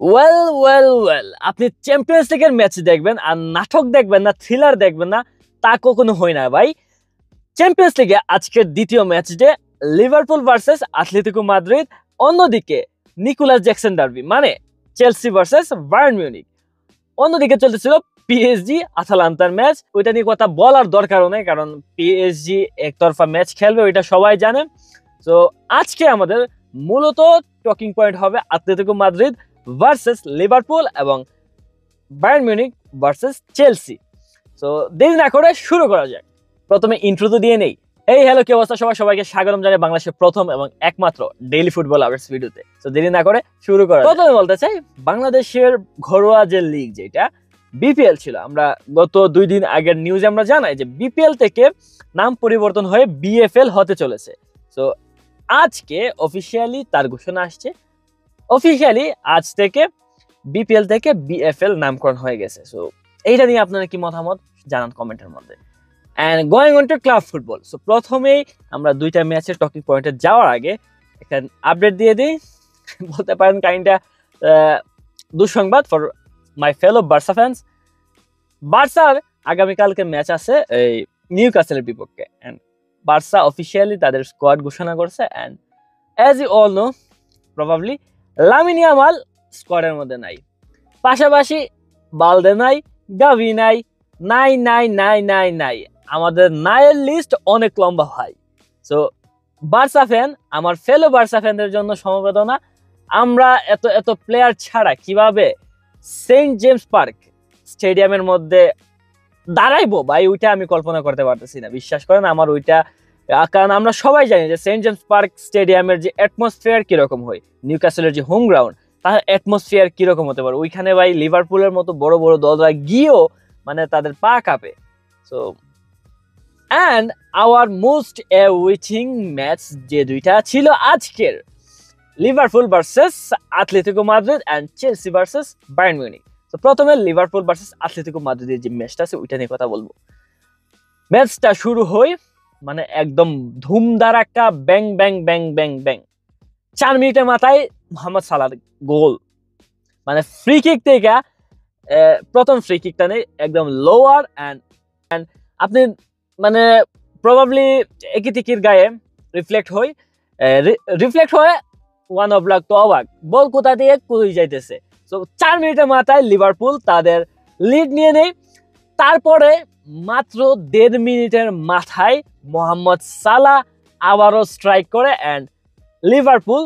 Well well well, আপনি champions লিগের match দেখবেন আর নাটক দেখবেন না, থ্রিলার দেখবেন না, তা কখনো হয় না ভাই। চ্যাম্পিয়ন্স লিগে আজকের দ্বিতীয় match day, Liverpool versus Atletico Madrid. অন্যদিকে নিকোলাস জ্যাকসন ডার্বি, মানে চেলসি ভার্সেস বায়ার্ন মিউনিখ। অন্যদিকে চলতেছিল পিএসজি আতালান্তার ম্যাচ। ওইটা নিয়ে কথা বলার দরকারও নেই, কারণ পিএসজি একতরফা ম্যাচ খেলবে, ওইটা সবাই জানে। তো আজকে আমাদের মূলত টকিং পয়েন্ট হবে আতলেতিকো মাদ্রিদ ভার্সেস লিভারপুল এবং বায়ার্ন মিউনিখ ভার্সেস চেলসি। তো দেরি না করে শুরু করা যাক। প্রথমে ইন্ট্রো তো দিয়ে নেই। এই হ্যালো, কি অবস্থা সবাই? সবাইকে স্বাগতম জানাই বাংলাদেশের প্রথম এবং একমাত্র ডেইলি ফুটবল আপডেটস ভিডিওতে। তো দেরি না করে শুরু করা। প্রথমে বলতে চাই, বাংলাদেশের ঘরোয়া যে লিগ, যেটা বিপিএল ছিল, আমরা গত 2 দিন আগের নিউজে আমরা জানাই যে বিপিএল থেকে নাম পরিবর্তন হয়ে বিএফএল হতে চলেছে। তো আজকে অফিসিয়ালি তার ঘোষণা আসছে। অফিসিয়ালি আজ থেকে বিপিএল থেকে বিএফএল নামকরণ হয়ে গেছে। সো এইটা নিয়ে আপনারা কি মতামত জানান কমেন্টের মধ্যে। And going on to club football. So প্রথমেই আমরা দুইটা ম্যাচের টকিং পয়েন্টে যাওয়ার আগে একটা আপডেট দিয়ে দিই। বলতে পারেন কাইন্ডটা দুঃসংবাদ for my fellow Barca fans. বার্সার আগামীকালকে ম্যাচ আছে এই নিউক্যাসলের বিপক্ষে, অ্যান্ড বার্সা অফিসিয়ালি তাদের স্কোয়াড ঘোষণা করছে। And as you all know, probably Lamine Yamal স্কোয়াডের মধ্যে নাই, পাশাপাশি বালদে নাই, গাভি নাই, নাই নাই নাই নাই নাই, আমাদের নাইয়ের লিস্ট অনেক লম্বা ভাই। সো বার্সা ফ্যান, আমার ফেলো বার্সা ফ্যানদের জন্য সমবেদনা। আমরা এত এত প্লেয়ার ছাড়া কিভাবে সেন্ট জেমস পার্ক স্টেডিয়ামের মধ্যে দাঁড়াইবো ভাই, ওইটা আমি কল্পনা করতে পারতেছি না। বিশ্বাস করেন আমার ওইটা, কারণ আমরা সবাই জানি যে সেন্ট জেমস পার্ক স্টেডিয়ামের যে অ্যাটমসফিয়ার কিরকম হয়, নিউক্যাসলের যে হোম গ্রাউন্ড, তার অ্যাটমসফিয়ার কিরকম হতে পারে। ওইখানে ভাই লিভারপুলের মতো বড় বড় দলরা গিয়েও মানে তাদের পা কাঁপে। So and our most awaiting match যে দুইটা ছিল আজকের, Liverpool versus Atletico Madrid and Chelsea versus Bayern Munich. তো প্রথমে লিভারপুল ভার্সেস আতলেতিকো মাদ্রিদের যে ম্যাচটা আছে ওইটা নিয়ে কথা বলবো। ম্যাচটা শুরু হয় মানে একদম ধুমধারাক্কা, ব্যাং ব্যাং ব্যাং ব্যাং ব্যাং। 4 মিনিটের মাথায় মোহাম্মদ সালার গোল, মানে ফ্রি কিক থেকে প্রথম ফ্রি কিকটা নেই একদম লোয়ার। অ্যান্ড আপনি মানে প্রবাবলি একই টিকির গায়ে রিফ্লেক্ট হয়ে ওয়ান অফ লাক তো অবাক, বল কোথা দিয়ে কই যাইতেছে। তো 4 মিনিটের মাথায় লিভারপুল তাদের লিড নিয়ে নেয়। তারপরে মাত্র 1.5 মিনিটের মাথায় মোহাম্মদ সালাহ আবারও স্ট্রাইক করে অ্যান্ড লিভারপুল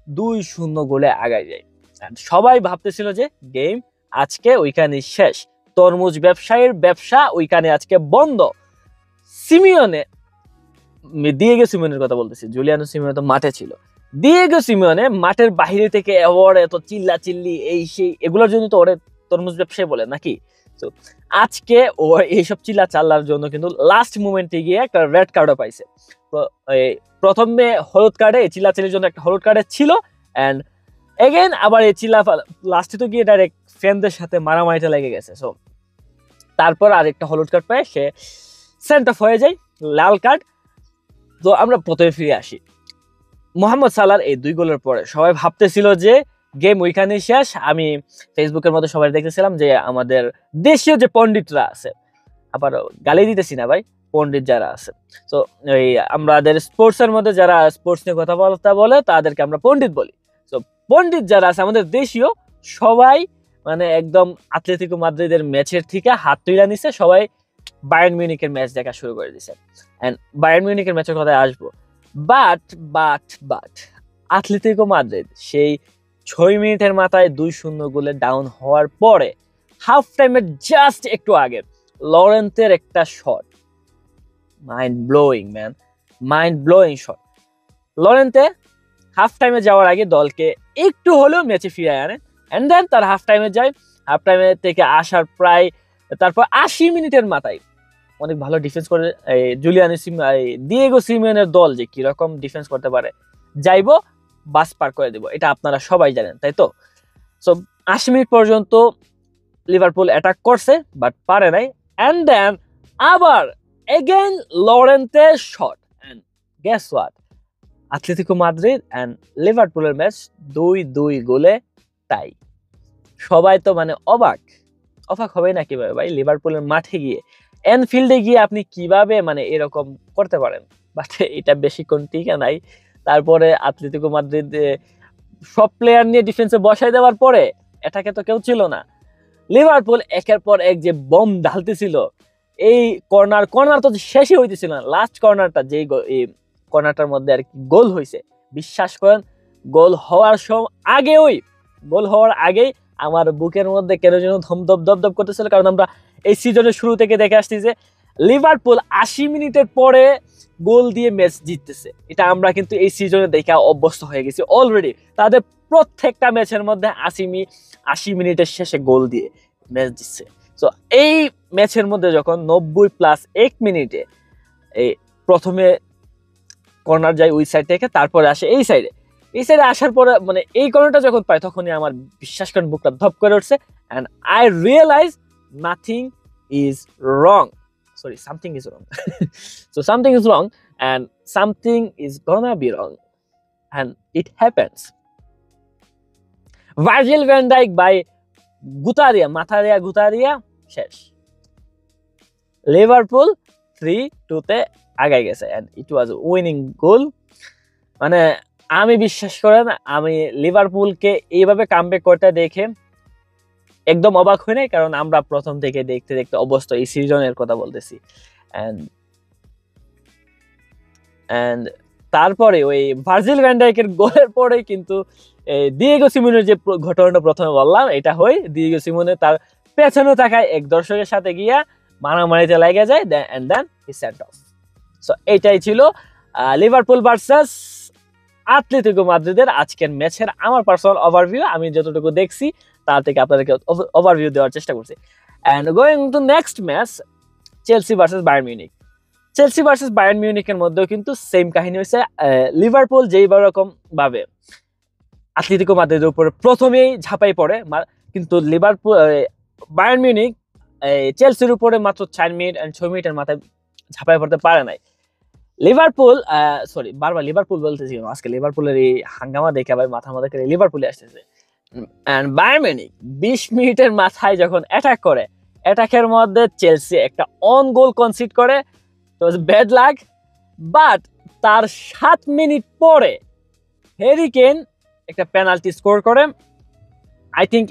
2-0 গোলে আগায় যায়। সবাই ভাবতেছিল যে গেম আজকে ওইখানে শেষ, তরমুজ ব্যবসায়ীর ব্যবসা ওইখানে আজকে বন্ধ। দিয়েগো সিমিওনের কথা বলতেছি, জুলিয়ানো সিমিওনে তো মাঠে ছিল। দিয়েগো সিমিওনে মাঠের বাইরে থেকে অ্যাওয়ার্ড, এত চিল্লা চিল্লি, এই সেই, এগুলোর জন্য তো ওরে তরমুজ ব্যবসায়ী বলে নাকি। তো আজকে ও এইসব চিল্লা চাল্লার জন্য কিন্তু লাস্ট মোমেন্টে গিয়ে একটা রেড কার্ডও পাইছে। প্রথমে হলুদ কার্ডে, চিল্লাচিল্লির জন্য একটা হলুদ কার্ডে ছিল, অ্যান্ড এগেন আবার এই চিল্লা লাস্টে তো গিয়ে ডাইরেক্ট ফ্যানদের সাথে মারামারিটা লেগে গেছে। সো তারপর আরেকটা হলুদ কার্ড পায়, সে সেন্ট অফ হয়ে যায়, লাল কার্ড। তো আমরা প্রথমে ফিরে আসি। মোহাম্মদ সালার এই 2 গোলের পরে সবাই ভাবতেছিল যে গেম ওইখানেই শেষ। আমি ফেসবুকের মধ্যে সবাই দেখতেছিলাম যে আমাদের দেশীয় যে পণ্ডিতরা আছে, আবার গালি দিতেছি না ভাই, পণ্ডিত যারা আছে, তো এই আমাদের স্পোর্টসের মধ্যে যারা স্পোর্টস নিয়ে কথা বলে তাদেরকে আমরা পণ্ডিত বলি। তো পণ্ডিত যারা আছে আমাদের দেশীয়, সবাই মানে একদম আতলেতিকো মাদ্রিদের ম্যাচের থেকে হাত তুলে নিছে, সবাই বায়ার্ন মিউনিখের ম্যাচ দেখা শুরু করে দিছে। এন্ড বায়ার্ন মিউনিখের ম্যাচের কথায় আসবো, বাট আতলেতিকো মাদ্রিদ সেই 6 মিনিটের মাথায় 2-0 গোলে ডাউন হওয়ার পরে হাফ টাইমের জাস্ট একটু আগে লরেন্তের একটা shot, mind blowing shot. Llorente half টাইমে যাওয়ার আগে দলকে একটু হলেও ম্যাচে ফিরিয়ে আনে, এন্ড দেন তার হাফ টাইমে যায়। হাফ টাইমে থেকে আসার প্রায় তারপর 80 মিনিটের মাথায় অনেক ভালো ডিফেন্স করে দিয়েগো সিমিওনের দল যে কিরকম ডিফেন্স করতে পারে, যাইবো বাস পার করে দেব, এটা আপনারা সবাই জানেন, তাই তো। সো 80 মিনিট পর্যন্ত লিভারপুল অ্যাটাক করছে বাট পারে নাই, এন্ড দেন আবার এগেন লরেন্তের shot, and guess what, Atletico Madrid and লিভারপুলের ম্যাচ 2-2 গোলে টাই। সবাই তো মানে অবাক হবে না কিভাবে ভাই, লিভারপুলের মাঠে গিয়ে, এনফিল্ডে গিয়ে আপনি কিভাবে মানে এরকম করতে পারেন। বাট এটা বেশিক্ষণ টিকে নাই। তারপরে আতলেতিকো মাদ্রিদ সব প্লেয়ার নিয়ে ডিফেন্সে বসাই দেওয়ার পরে এটাকে তো কেউ ছিল না। লিভারপুল একের পর এক যে বম ঢালতেছিল, এই কর্নার তো শেষই হইতেছিল না। লাস্ট কর্নারটা যেই কর্নারটার মধ্যে আর কি গোল হয়েছে, বিশ্বাস করেন গোল হওয়ার আগেই আমার বুকের মধ্যে কেন যেন ধপ করতেছিল। কারণ আমরা এই সিজনের শুরু থেকে দেখে আসছি যে লিভারপুল 80 মিনিটের পরে গোল দিয়ে ম্যাচ জিততেছে। এটা আমরা কিন্তু এই সিজনে দেখে অভ্যস্ত হয়ে গেছি অলরেডি। তাদের প্রত্যেকটা ম্যাচের মধ্যে 80 মিনিটের শেষে গোল দিয়ে ম্যাচ জিতছে। তো এই ম্যাচের মধ্যে যখন 90+1 মিনিটে এই প্রথমে কর্নার যায় ওই সাইড থেকে, তারপরে আসে এই সাইডে আসার পরে মানে এই কর্নারটা যখন পাই, তখনই আমার বিশ্বাস করেন বুকটা ধপ করে উঠছে। And I realize nothing is wrong, sorry something is wrong. So something is wrong and something is gonna be wrong and it happens. Virgil van Dijk by গুতারিয়া শেষ। লিভারপুল 3-2 আগাই গেছে এন্ড ইট ওয়াজ উইনিং গোল। মানে আমি বিশ্বাস করেন আমি লিভারপুলকে এইভাবে কামব্যাক করতে দেখে একদম অবাক হই নাই, কারণ আমরা প্রথম থেকে দেখতে অবস্থা এই সিজনের কথা বলতেছি। এন্ড তারপরে ওই ভার্জিল ভ্যান ডাইকের গোলের পরে কিন্তু দিয়েগো সিমোনের যে ঘটনাটা প্রথমে বললাম, এটা হয় দিয়েগো সিমোনে তার পেছনে থাকায় এক দর্শকের সাথে গিয়া মারামারিতে লেগে যায় and then he sent off. So এইটাই ছিল লিভারপুল ভার্সাস আতলেতিকো মাদ্রিদের আজকের ম্যাচের আমার পার্সোনাল ওভারভিউ। আমি যতটুকু দেখছি তার থেকে আপনাদেরকে ওভারভিউ দেওয়ার চেষ্টা করছি। And going to next match, Chelsea versus Bayern মিউনিকের মধ্যেও কিন্তু সেম কাহিনী হয়েছে। লিভারপুল যেই রকম ভাবে আতলেতিকো মাদ্রিদের উপরে প্রথমেই ঝাঁপাই পড়ে, কিন্তু বায়ার্ন মিউনিক চেলসির উপরে মাত্র 4 মিনিট and 6 মিনিটের মাথায় ঝাঁপাই পড়তে পারে নাই। বারবার লিভারপুল বলতেছি আজকে, লিভারপুলের এই হাঙ্গামা দেখে আবার মাথার মধ্যে লিভারপুলে আসতেছে। এন্ড বায়ার্ন মিউনিক 20 মিনিটের মাথায় যখন অ্যাটাক করে, অ্যাটাকের মধ্যে চেলসি একটা অন গোল কনসিড করে, তো ব্যাড লাক। বাট তার 7 মিনিট পরে হ্যারি কেন একটা পেনাল্টি স্কোর করে। আই থিঙ্ক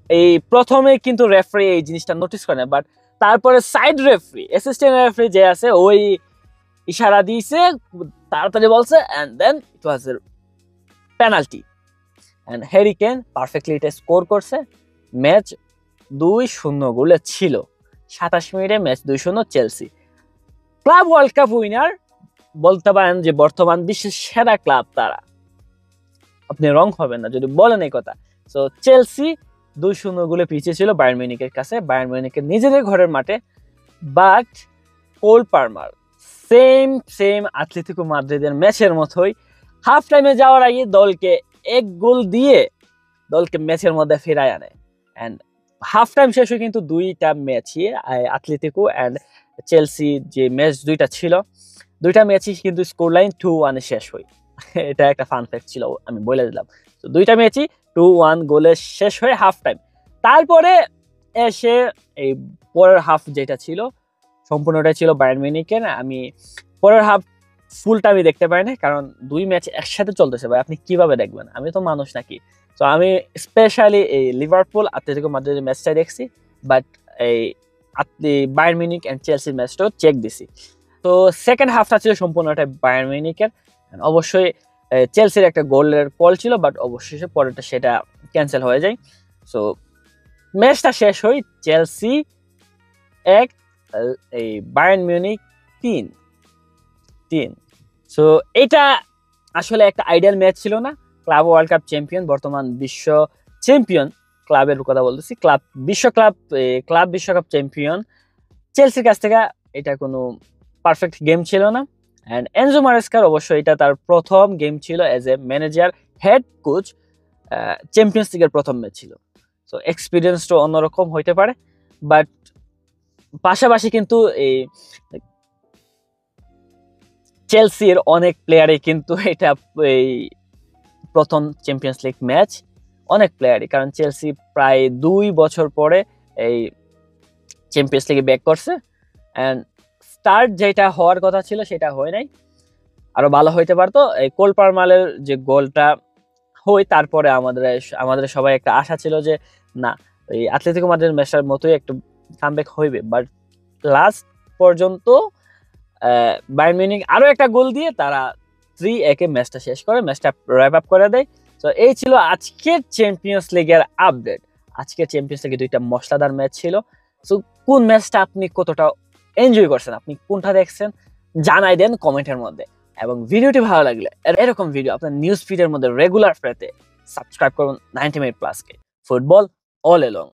এই প্রথমে কিন্তু রেফারি এই জিনিসটা নোটিস করে না, বাট তারপরে সাইড রেফারি, অ্যাসিস্ট্যান্ট রেফারি যে আছে, ওই ইশারা দিয়েছে, তাড়াতাড়ি বলছে and then it was a penalty and Harry Kane perfectly এটা স্কোর করছে। ম্যাচ 2-0 গোলে ছিল। 27 মিনিটে match 2-0 Chelsea. Club world cup winner বলতে পারেন যে বর্তমান বিশ্বের সেরা ক্লাব তারা, আপনি রং হবেন না যদি বলেন এই কথা। সো চেলসি 2-0 গোলে পিছিয়ে ছিল বায়ার্ন মিউনিকের কাছে, বায়ার্ন মিউনিকের নিজেদের ঘরের মাঠে। But Cole Palmer same Atletico মাদ্রিদের ম্যাচের মতোই হাফ টাইমে যাওয়ার আগে দলকে এক গোল দিয়ে দলকে ম্যাচের মধ্যে ফেরায় আনে। এন্ড হাফ টাইম শেষ হয় কিন্তু দুইটা ম্যাচই আতলেতিকো এন্ড চেলসি যে ম্যাচ দুইটা ছিল, দুইটা ম্যাচই কিন্তু স্কোর লাইন 2-1 শেষ হয়। এটা একটা ফান ফ্যাক্ট ছিল, আমি বলে দিলাম। তো দুইটা ম্যাচই 2-1 গোলে শেষ হয় হাফ টাইম। তারপরে এসে এই পরের হাফ যেটা ছিল সম্পূর্ণটা ছিল বায়ার্ন মিউনিকের। আমি পরের হাফ ফুলটা আমি দেখতে পাই না, কারণ দুই ম্যাচ একসাথে চলতেছে ভাই, আপনি কিভাবে দেখবেন, আমি তো মানুষ নাকি। তো আমি স্পেশালি এই লিভারপুল আতলেতিকো মাদ্রিদের ম্যাচটা দেখছি, বাট এই বায়ার্ন মিউনিক এন্ড চেলসির ম্যাচটাও চেক দিছি। তো সেকেন্ড হাফটা ছিল সম্পূর্ণটা বায়ার্ন মিউনিকের। অবশ্যই চেলসির একটা গোলের কল ছিল, বাট অবশ্যই পরেরটা সেটা ক্যান্সেল হয়ে যায়। সো ম্যাচটা শেষ হয় চেলসি 1, এই বায়ার্ন মিউনিক 3। সো এটা আসলে একটা আইডিয়াল ম্যাচ ছিল না। ক্লাব ওয়ার্ল্ড কাপ চ্যাম্পিয়ন, বর্তমান বিশ্ব চ্যাম্পিয়ন ক্লাবের কথা বলতেছি, ক্লাব বিশ্বকাপ চ্যাম্পিয়ন চেলসির কাছ থেকে এটা কোনো পারফেক্ট গেম ছিল না। অ্যান্ড এনজো মারেস্কার অবশ্যই এটা তার প্রথম গেম ছিল as a manager, head coach, champions লিগের প্রথম ম্যাচ ছিল। সো এক্সপিরিয়েন্সটা অন্যরকম হইতে পারে, বাট পাশাপাশি কিন্তু এই চেলসির অনেক প্লেয়ারে কিন্তু এটা এই প্রথম চ্যাম্পিয়ন্স লিগ ম্যাচ, অনেক প্লেয়ারই, কারণ চেলসি প্রায় 2 বছর পরে এই চ্যাম্পিয়ন্স লিগে ব্যাক করছে, অ্যান্ড স্টার্ট যেটা হওয়ার কথা ছিল সেটা হয় নাই, আরো ভালো হইতে পারতো। এই কোল পালমারের যে গোলটা হয় তারপরে আমাদের সবাই একটা আশা ছিল যে না, এই অ্যাটলেটিকো মাদ্রিদ ম্যাচটার মতোই একটা কামব্যাক হইবে, বাট লাস্ট পর্যন্ত বায়ার্ন মিউনিখ আরো একটা গোল দিয়ে তারা 3-1 ম্যাচটা শেষ করে, ম্যাচটা র্যাপ আপ করে দেয়। তো এই ছিল আজকের চ্যাম্পিয়ন্স লিগের আপডেট। আজকের চ্যাম্পিয়ন্স লিগে 2টা মশলাদার ম্যাচ ছিল। সো কোন ম্যাচটা আপনি কতটা এনজয় করছেন, আপনি কোনটা দেখছেন, জানাই দেন কমেন্টের মধ্যে। এবং ভিডিওটি ভালো লাগলে এরকম ভিডিও আপনার নিউজ ফিডের মধ্যে রেগুলার পেতে সাবস্ক্রাইব করুন 90 মিনিট প্লাসকে। Football all along.